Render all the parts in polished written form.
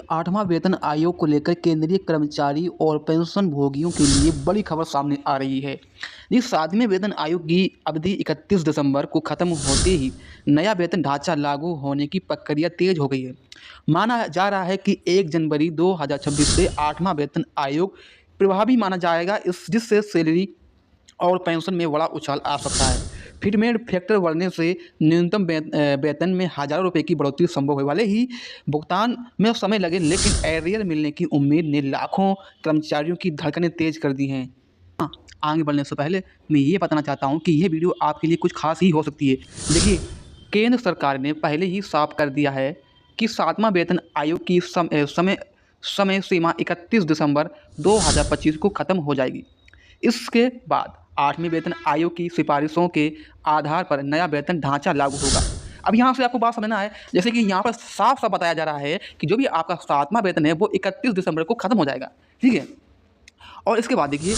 आठवां वेतन आयोग को लेकर केंद्रीय कर्मचारी और पेंशनभोगियों के लिए बड़ी खबर सामने आ रही है। इस 7वें वेतन आयोग की अवधि 31 दिसंबर को खत्म होते ही नया वेतन ढांचा लागू होने की प्रक्रिया तेज हो गई है। माना जा रहा है कि 1 जनवरी 2026 से 8वां वेतन आयोग प्रभावी माना जाएगा, जिससे सैलरी और पेंशन में बड़ा उछाल आ सकता है। फिटमेंट फैक्टर बढ़ने से न्यूनतम वेतन में हज़ारों रुपये की बढ़ोतरी संभव है। भले ही भुगतान में समय लगे, लेकिन एरियर मिलने की उम्मीद ने लाखों कर्मचारियों की धड़कनें तेज कर दी हैं। हाँ, आगे बढ़ने से पहले मैं ये बताना चाहता हूँ कि यह वीडियो आपके लिए कुछ खास ही हो सकती है। देखिए, केंद्र सरकार ने पहले ही साफ कर दिया है कि 7वां वेतन आयोग की समय सीमा 31 दिसंबर 2025 को खत्म हो जाएगी। इसके बाद 8वें वेतन आयोग की सिफारिशों के आधार पर नया वेतन ढांचा लागू होगा। अब यहाँ से आपको बात समझना है, जैसे कि यहाँ पर साफ-साफ बताया जा रहा है कि जो भी आपका 7वां वेतन है वो 31 दिसंबर को खत्म हो जाएगा, ठीक है? और इसके बाद देखिए,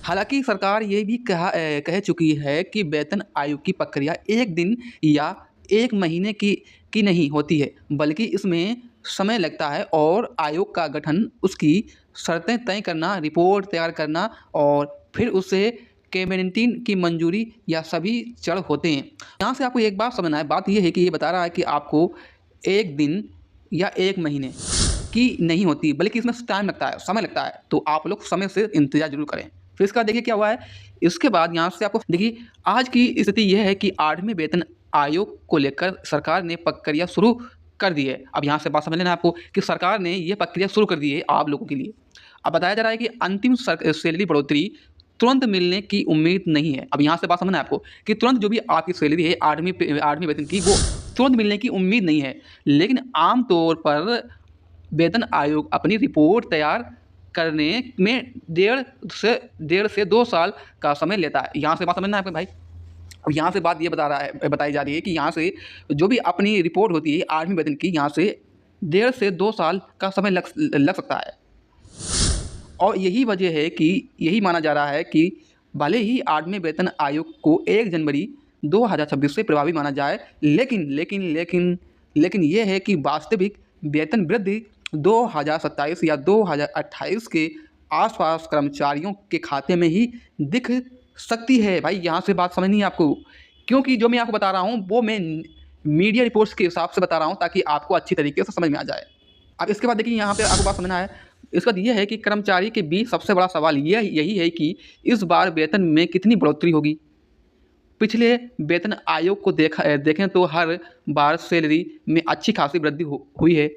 हालांकि सरकार ये भी कह चुकी है कि वेतन आयोग की प्रक्रिया 1 दिन या 1 महीने की नहीं होती है, बल्कि इसमें समय लगता है और आयोग का गठन, उसकी शर्तें तय करना, रिपोर्ट तैयार करना और फिर उसे कैबिनेट की मंजूरी या सभी चरण होते हैं। यहाँ से आपको एक बात समझना है, बात ये है कि ये बता रहा है कि आपको 1 दिन या 1 महीने की नहीं होती, बल्कि इसमें टाइम लगता है, समय लगता है, तो आप लोग समय से इंतज़ार ज़रूर करें। फिर इसका देखिए क्या हुआ है, इसके बाद यहाँ से आपको देखिए, आज की स्थिति यह है कि 8वें वेतन आयोग को लेकर सरकार ने प्रक्रिया शुरू कर दी है। अब यहाँ से बात समझ लेना है आपको कि सरकार ने ये प्रक्रिया शुरू कर दी है आप लोगों के लिए। अब बताया जा रहा है कि अंतिम सैलरी बढ़ोतरी तुरंत मिलने की उम्मीद नहीं है। अब यहाँ से बात समझना है आपको कि तुरंत जो भी आपकी सैलरी है 8वें वेतन की, वो तुरंत मिलने की उम्मीद नहीं है, लेकिन आम तौर पर वेतन आयोग अपनी रिपोर्ट तैयार करने में डेढ़ से 2 साल का समय लेता है। यहाँ से बात समझना है आपको भाई। अब यहाँ से बात ये बताई जा रही है कि यहाँ से जो भी अपनी रिपोर्ट होती है 8वें वेतन की, यहाँ से 1.5 से 2 साल का समय लग सकता है। और यही वजह है कि यही माना जा रहा है कि भले ही 8वें वेतन आयोग को 1 जनवरी 2026 से प्रभावी माना जाए, लेकिन ये है कि वास्तविक वेतन वृद्धि 2027 या 2028 के आसपास कर्मचारियों के खाते में ही दिख सकती है। भाई यहाँ से बात समझनी है आपको, क्योंकि जो मैं आपको बता रहा हूँ वो मैं मीडिया रिपोर्ट्स के हिसाब से बता रहा हूँ, ताकि आपको अच्छी तरीके से समझ में आ जाए। अब इसके बाद देखिए, यहाँ पे आपको बात समझना है, इसके बाद ये है कि कर्मचारी के बीच सबसे बड़ा सवाल यही है कि इस बार वेतन में कितनी बढ़ोतरी होगी। पिछले वेतन आयोग को देखें तो हर बार सैलरी में अच्छी खासी वृद्धि हुई है।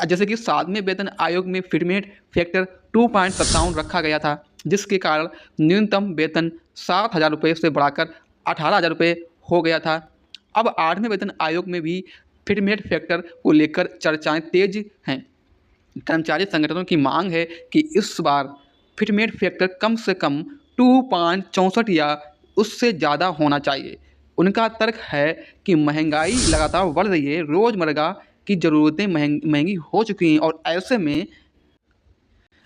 जैसे कि 7वें वेतन आयोग में फिटमेंट फैक्टर 2.57 रखा गया था, जिसके कारण न्यूनतम वेतन 7,000 रुपये से बढ़ाकर 18,000 रुपये हो गया था। अब 8वें वेतन आयोग में भी फिटमेंट फैक्टर को लेकर चर्चाएं तेज हैं। कर्मचारी संगठनों की मांग है कि इस बार फिटमेंट फैक्टर कम से कम 2.64 या उससे ज़्यादा होना चाहिए। उनका तर्क है कि महंगाई लगातार बढ़ रही है, रोज़मर्रा की ज़रूरतें महंगी हो चुकी हैं और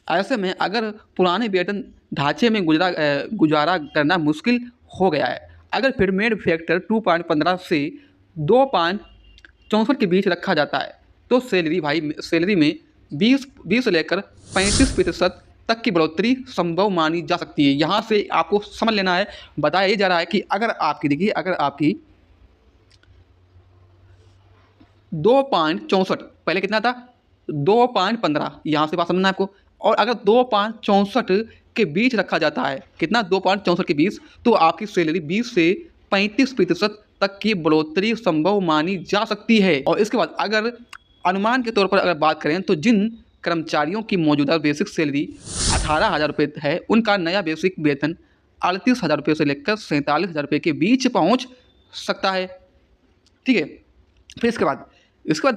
ऐसे में अगर पुराने वेतन ढांचे में गुजारा करना मुश्किल हो गया है। अगर फिटमेंट फैक्टर 2.15 से 2.64 के बीच रखा जाता है तो सैलरी में 20 से लेकर 35% तक की बढ़ोतरी संभव मानी जा सकती है। यहाँ से आपको समझ लेना है, बताया ये जा रहा है कि अगर आपकी 2.64 पहले कितना था, 2.15, यहाँ से बात समझना है आपको, और अगर 2.64 के बीच रखा जाता है, कितना, 2.64 के बीच, तो आपकी सैलरी 20 से 35% तक की बढ़ोतरी संभव मानी जा सकती है। और इसके बाद अगर अनुमान के तौर पर अगर बात करें तो जिन कर्मचारियों की मौजूदा बेसिक सैलरी 18,000 रुपये है, उनका नया बेसिक वेतन 38,000 रुपये से लेकर 47,000 रुपये के बीच पहुंच सकता है, ठीक है। फिर इसके बाद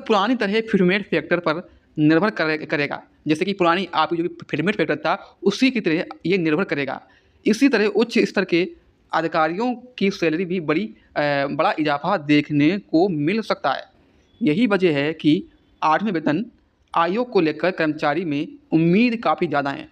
पुरानी तरह फिटमेंट फैक्टर पर निर्भर करेगा। जैसे कि पुरानी आपकी जो फिटमेंट फैक्टर था उसी की तरह ये निर्भर करेगा। इसी तरह उच्च स्तर के अधिकारियों की सैलरी भी बड़ा इजाफा देखने को मिल सकता है। यही वजह है कि 8वें वेतन आयोग को लेकर कर्मचारी में उम्मीद काफ़ी ज़्यादा है।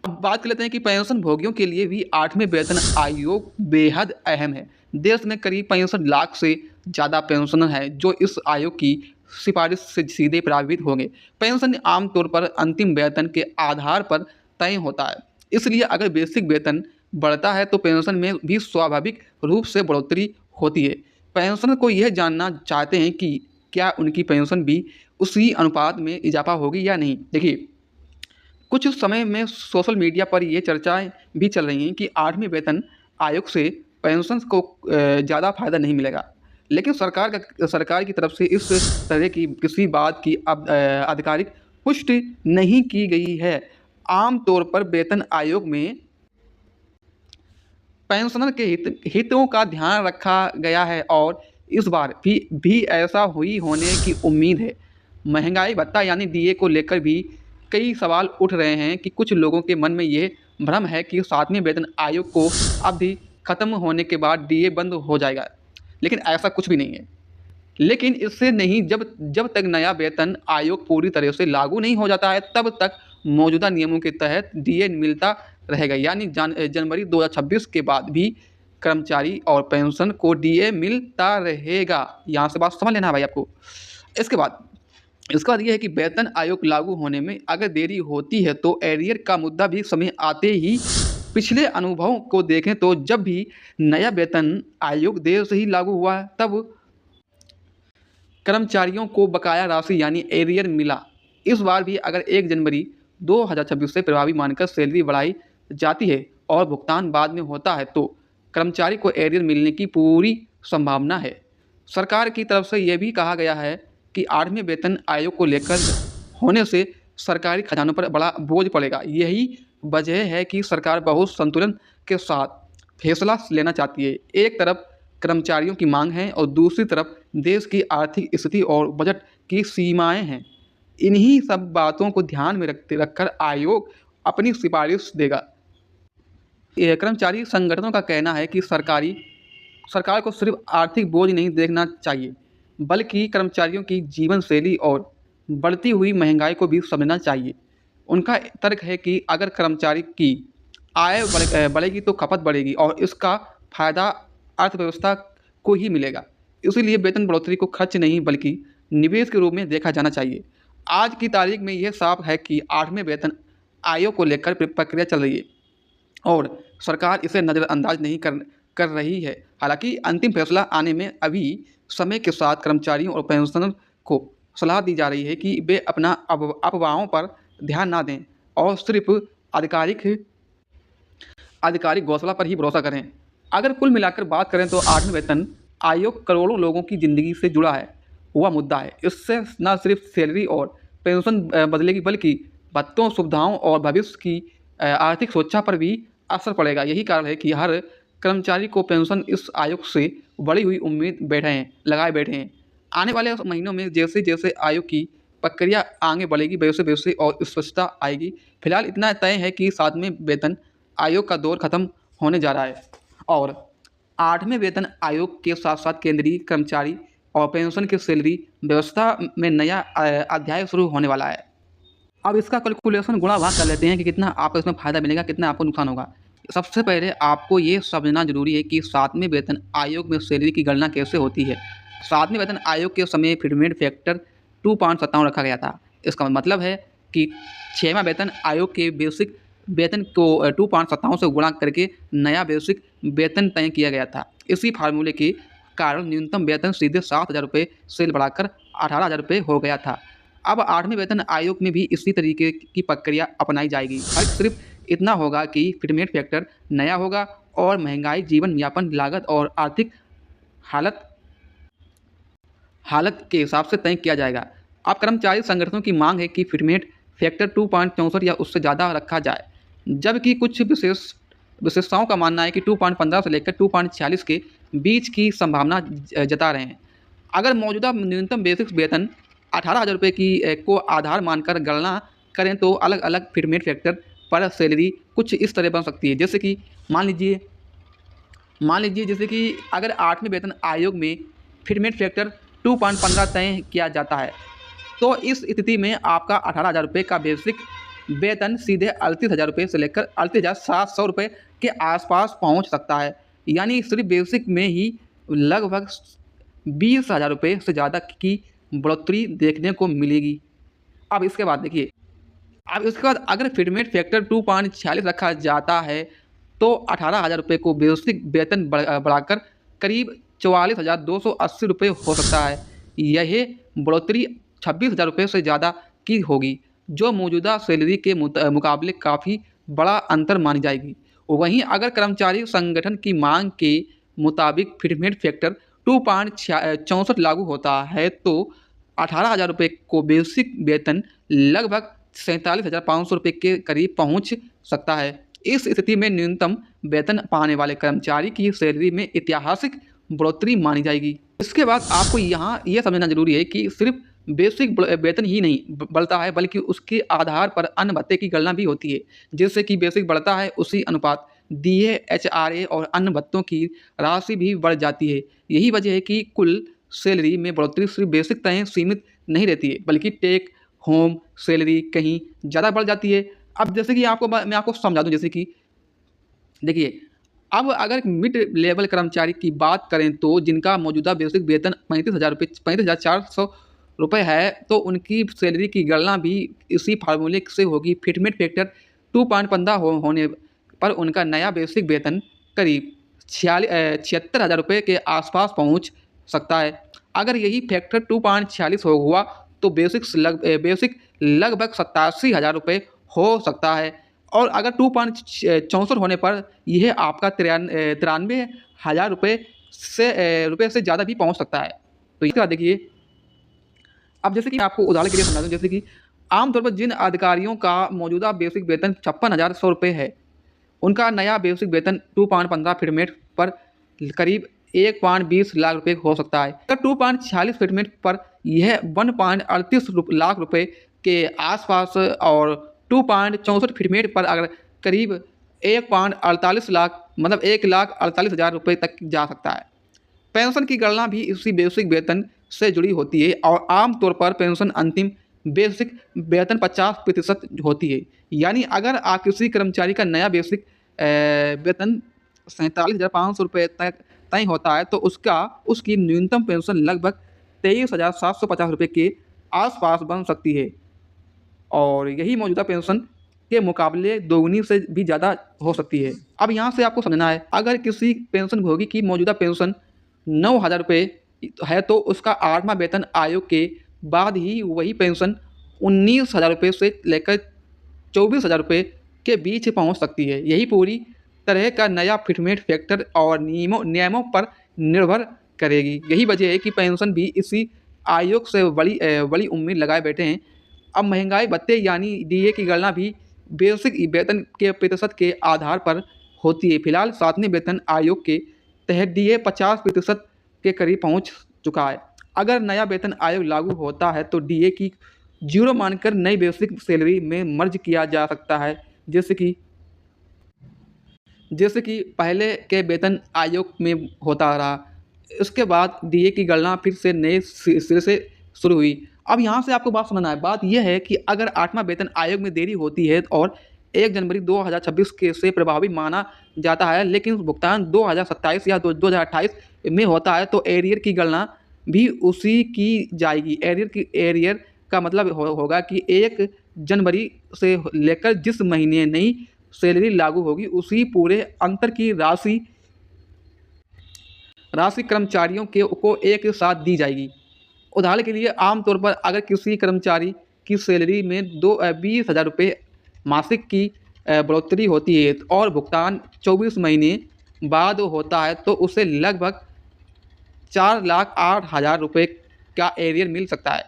अब बात कर लेते हैं कि पेंशन भोगियों के लिए भी 8वें वेतन आयोग बेहद अहम है। देश में करीब 65 लाख से ज़्यादा पेंशनर हैं जो इस आयोग की सिफारिश से सीधे प्रभावित होंगे। पेंशन आमतौर पर अंतिम वेतन के आधार पर तय होता है, इसलिए अगर बेसिक वेतन बढ़ता है तो पेंशन में भी स्वाभाविक रूप से बढ़ोतरी होती है। पेंशनर को यह जानना चाहते हैं कि क्या उनकी पेंशन भी उसी अनुपात में इजाफा होगी या नहीं। देखिए, कुछ समय में सोशल मीडिया पर ये चर्चाएं भी चल रही हैं कि 8वें वेतन आयोग से पेंशन को ज़्यादा फायदा नहीं मिलेगा, लेकिन सरकार की तरफ से इस तरह की किसी बात की अब आधिकारिक पुष्टि नहीं की गई है। आमतौर पर वेतन आयोग में पेंशनर के हितों का ध्यान रखा गया है और इस बार भी ऐसा हुई होने की उम्मीद है। महंगाई भत्ता यानी डीए को लेकर भी कई सवाल उठ रहे हैं कि कुछ लोगों के मन में ये भ्रम है कि 7वें वेतन आयोग को अवधि खत्म होने के बाद डीए बंद हो जाएगा, लेकिन ऐसा कुछ भी नहीं है। लेकिन इससे नहीं, जब तक नया वेतन आयोग पूरी तरह से लागू नहीं हो जाता है तब तक मौजूदा नियमों के तहत डीए मिलता रहेगा। यानी जनवरी 2026 के बाद भी कर्मचारी और पेंशन को डीए मिलता रहेगा। यहाँ से बात समझ लेना भाई आपको। इसके बाद यह है कि वेतन आयोग लागू होने में अगर देरी होती है तो एरियर का मुद्दा भी समय आते ही पिछले अनुभवों को देखें तो जब भी नया वेतन आयोग देर से ही लागू हुआ है तब कर्मचारियों को बकाया राशि यानी एरियर मिला। इस बार भी अगर 1 जनवरी 2026 से प्रभावी मानकर सैलरी बढ़ाई जाती है और भुगतान बाद में होता है तो कर्मचारी को एरियर मिलने की पूरी संभावना है। सरकार की तरफ से यह भी कहा गया है कि 8वें वेतन आयोग को लेकर होने से सरकारी खजानों पर बड़ा बोझ पड़ेगा। यही वजह है कि सरकार बहुत संतुलन के साथ फैसला लेना चाहती है। एक तरफ कर्मचारियों की मांग है और दूसरी तरफ देश की आर्थिक स्थिति और बजट की सीमाएं हैं। इन्हीं सब बातों को ध्यान में रखकर आयोग अपनी सिफारिश देगा। कर्मचारी संगठनों का कहना है कि सरकार को सिर्फ आर्थिक बोझ नहीं देखना चाहिए, बल्कि कर्मचारियों की जीवन शैली और बढ़ती हुई महंगाई को भी समझना चाहिए। उनका तर्क है कि अगर कर्मचारी की आय बढ़ेगी तो खपत बढ़ेगी और इसका फायदा अर्थव्यवस्था को ही मिलेगा। इसीलिए वेतन बढ़ोतरी को खर्च नहीं बल्कि निवेश के रूप में देखा जाना चाहिए। आज की तारीख में यह साफ है कि 8वें वेतन आयोग को लेकर प्रक्रिया चल रही है और सरकार इसे नज़रअंदाज नहीं कर रही है। हालांकि अंतिम फैसला आने में अभी समय के साथ कर्मचारियों और पेंशनर को सलाह दी जा रही है कि वे अपना अफवाहों पर ध्यान ना दें और सिर्फ आधिकारिक घोषणा पर ही भरोसा करें। अगर कुल मिलाकर बात करें तो 8वें वेतन आयोग करोड़ों लोगों की ज़िंदगी से जुड़ा हुआ मुद्दा है। इससे न सिर्फ सैलरी और पेंशन बदलेगी बल्कि भत्तों, सुविधाओं और भविष्य की आर्थिक सुरक्षा पर भी असर पड़ेगा। यही कारण है कि हर कर्मचारी को पेंशन इस आयोग से बड़ी हुई उम्मीद लगाए बैठे हैं। आने वाले महीनों में जैसे जैसे आयोग की प्रक्रिया आगे बढ़ेगी वैसे वैसे और स्पष्टता आएगी। फिलहाल इतना तय है कि 7वें वेतन आयोग का दौर खत्म होने जा रहा है और 8वें वेतन आयोग के साथ साथ केंद्रीय कर्मचारी और पेंशन की सैलरी व्यवस्था में नया अध्याय शुरू होने वाला है। अब इसका कैलकुलेशन गुणा भाग कर लेते हैं कि कितना आपको इसमें फ़ायदा मिलेगा, कितना आपको नुकसान होगा। सबसे पहले आपको ये समझना जरूरी है कि 7वें वेतन आयोग में सैलरी की गणना कैसे होती है। 7वें वेतन आयोग के समय फिटमेंट फैक्टर 2.57 रखा गया था। इसका मतलब है कि 6वां वेतन आयोग के बेसिक वेतन को 2.57 से गुणा करके नया बेसिक वेतन तय किया गया था। इसी फार्मूले के कारण न्यूनतम वेतन सीधे 7,000 रुपये से बढ़ाकर 18,000 रुपये हो गया था। अब 8वें वेतन आयोग में भी इसी तरीके की प्रक्रिया अपनाई जाएगी। फर्क सिर्फ इतना होगा कि फिटमेंट फैक्टर नया होगा और महंगाई, जीवन यापन लागत और आर्थिक हालत के हिसाब से तय किया जाएगा। अब कर्मचारी संगठनों की मांग है कि फिटमेंट फैक्टर 2.64 या उससे ज़्यादा रखा जाए, जबकि कुछ विशेषताओं का मानना है कि 2.15 से लेकर 2.46 के बीच की संभावना जता रहे हैं। अगर मौजूदा न्यूनतम बेसिक वेतन 18,000 रुपये को आधार मानकर गणना करें तो अलग अलग फिटमेंट फैक्टर पर सैलरी कुछ इस तरह बन सकती है। जैसे कि मान लीजिए जैसे कि अगर 8वें वेतन आयोग में फिटमेंट फैक्टर 2.15 तय किया जाता है तो इस स्थिति में आपका 18,000 रुपये का बेसिक वेतन सीधे 38,000 रुपये से लेकर 38,700 रुपये के आसपास पहुंच सकता है। यानी सिर्फ बेसिक में ही लगभग 20,000 रुपये से ज़्यादा की बढ़ोतरी देखने को मिलेगी। अब इसके बाद देखिए, अब उसके बाद अगर फिटमेंट फैक्टर 2.46 रखा जाता है तो 18,000 रुपये को बेसिक वेतन बढ़ाकर करीब 44,280 रुपये हो सकता है। यह बढ़ोतरी 26,000 रुपये से ज़्यादा की होगी, जो मौजूदा सैलरी के मुकाबले काफ़ी बड़ा अंतर मानी जाएगी। वहीं अगर कर्मचारी संगठन की मांग के मुताबिक फिटमेंट फैक्टर 2.64 लागू होता है तो 18,000 रुपये को बेसिक वेतन लगभग 47,500 रुपये के करीब पहुंच सकता है। इस स्थिति में न्यूनतम वेतन पाने वाले कर्मचारी की सैलरी में ऐतिहासिक बढ़ोतरी मानी जाएगी। इसके बाद आपको यहाँ यह समझना जरूरी है कि सिर्फ बेसिक वेतन ही नहीं बढ़ता है, बल्कि उसके आधार पर अन्य भत्ते की गणना भी होती है। जैसे कि बेसिक बढ़ता है उसी अनुपात डीए, एचआरए और अन्य भत्तों की राशि भी बढ़ जाती है। यही वजह है कि कुल सैलरी में बढ़ोतरी सिर्फ बेसिक तय सीमित नहीं रहती है, बल्कि टेक होम सैलरी कहीं ज़्यादा बढ़ जाती है। अब जैसे कि मैं आपको समझा दूँ, जैसे कि देखिए, अब अगर मिड लेवल कर्मचारी की बात करें तो जिनका मौजूदा बेसिक वेतन 35,400 रुपये है, तो उनकी सैलरी की गणना भी इसी फार्मूले से होगी। फिटमेंट फैक्टर 2.15 होने पर उनका नया बेसिक वेतन करीब 76,000 रुपये के आसपास पहुंच सकता है। अगर यही फैक्टर 2.46 हुआ तो बेसिक लगभग 87,000 रुपये हो सकता है, और अगर 2.64 होने पर यह आपका 93,000 रुपये से ज़्यादा भी पहुंच सकता है। तो इसके बाद देखिए, अब जैसे कि मैं आपको उदाहरण के लिए समझा दूँ, जैसे कि आमतौर पर जिन अधिकारियों का मौजूदा बेसिक वेतन 56,100 रुपये है, उनका नया बेसिक वेतन 2.15 फिटमेंट पर करीब 1.20 लाख रुपये हो सकता है। अगर 2.46 फिटमेंट पर यह 1.38 लाख रुपये के आसपास और 2.64 फिटमेंट पर अगर करीब 1.48 लाख, मतलब 1,48,000 रुपये तक जा सकता है। पेंशन की गणना भी इसी बेसिक वेतन से जुड़ी होती है और आमतौर पर पेंशन अंतिम बेसिक वेतन 50% होती है। यानी अगर आप किसी कर्मचारी का नया बेसिक वेतन 47,500 रुपये तक तय होता है तो उसकी न्यूनतम पेंशन लगभग 23,750 रुपये के आसपास बन सकती है, और यही मौजूदा पेंशन के मुकाबले दोगुनी से भी ज़्यादा हो सकती है। अब यहाँ से आपको समझना है, अगर किसी पेंशन भोगी की मौजूदा पेंशन 9,000 रुपये है तो उसका 8वां वेतन आयोग के बाद ही वही पेंशन 19,000 रुपये से लेकर 24,000 रुपये के बीच पहुँच सकती है। यही पूरी तरह का नया फिटमेंट फैक्टर और नियमों पर निर्भर करेगी। यही वजह है कि पेंशन भी इसी आयोग से बड़ी उम्मीद लगाए बैठे हैं। अब महंगाई भत्ते यानी डीए की गणना भी बेसिक वेतन के प्रतिशत के आधार पर होती है। फिलहाल 7वें वेतन आयोग के तहत डीए 50% के करीब पहुंच चुका है। अगर नया वेतन आयोग लागू होता है तो डीए की 0 मानकर नई बेसिक सैलरी में मर्ज किया जा सकता है, जैसे कि पहले के वेतन आयोग में होता रहा। इसके बाद डीए की गणना फिर से नए सिरे से शुरू हुई। अब यहाँ से आपको बात समझना है, बात यह है कि अगर 8वां वेतन आयोग में देरी होती है और 1 जनवरी 2026 के से प्रभावी माना जाता है, लेकिन भुगतान 2027 या 2028 में होता है तो एरियर की गणना भी उसी की जाएगी। एरियर का मतलब होगा कि 1 जनवरी से लेकर जिस महीने नई सैलरी लागू होगी उसी पूरे अंतर की राशि कर्मचारियों को एक साथ दी जाएगी। उदाहरण के लिए आमतौर पर अगर किसी कर्मचारी की सैलरी में 20,000 रुपये मासिक की बढ़ोतरी होती है और भुगतान 24 महीने बाद होता है तो उसे लगभग 4,08,000 रुपये का एरियर मिल सकता है।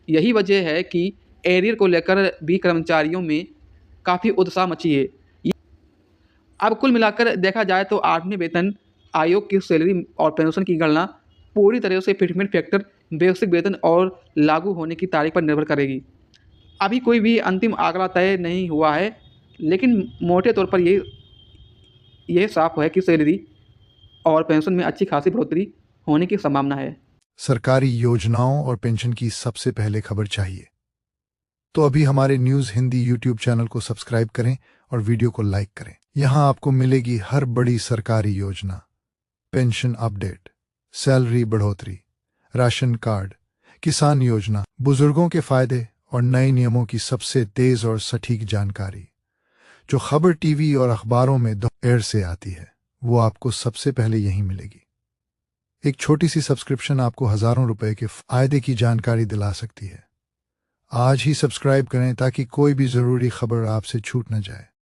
यही वजह है कि एरियर को लेकर भी कर्मचारियों में काफ़ी उत्साह मची है। अब कुल मिलाकर देखा जाए तो 8वें वेतन आयोग की सैलरी और पेंशन की गणना पूरी तरह से फिटमेंट फैक्टर, बेसिक वेतन और लागू होने की तारीख पर निर्भर करेगी। अभी कोई भी अंतिम आंकड़ा तय नहीं हुआ है, लेकिन मोटे तौर पर ये साफ है कि सैलरी और पेंशन में अच्छी खासी बढ़ोतरी होने की संभावना है। सरकारी योजनाओं और पेंशन की सबसे पहले खबर चाहिए तो अभी हमारे न्यूज़ हिंदी यूट्यूब चैनल को सब्सक्राइब करें और वीडियो को लाइक करें। यहाँ आपको मिलेगी हर बड़ी सरकारी योजना, पेंशन अपडेट, सैलरी बढ़ोतरी, राशन कार्ड, किसान योजना, बुजुर्गों के फायदे और नए नियमों की सबसे तेज और सटीक जानकारी जो खबर टीवी और अखबारों में दोपहर से आती है, वो आपको सबसे पहले यहीं मिलेगी। एक छोटी सी सब्सक्रिप्शन आपको हजारों रुपए के फायदे की जानकारी दिला सकती है। आज ही सब्सक्राइब करें ताकि कोई भी जरूरी खबर आपसे छूट न जाए।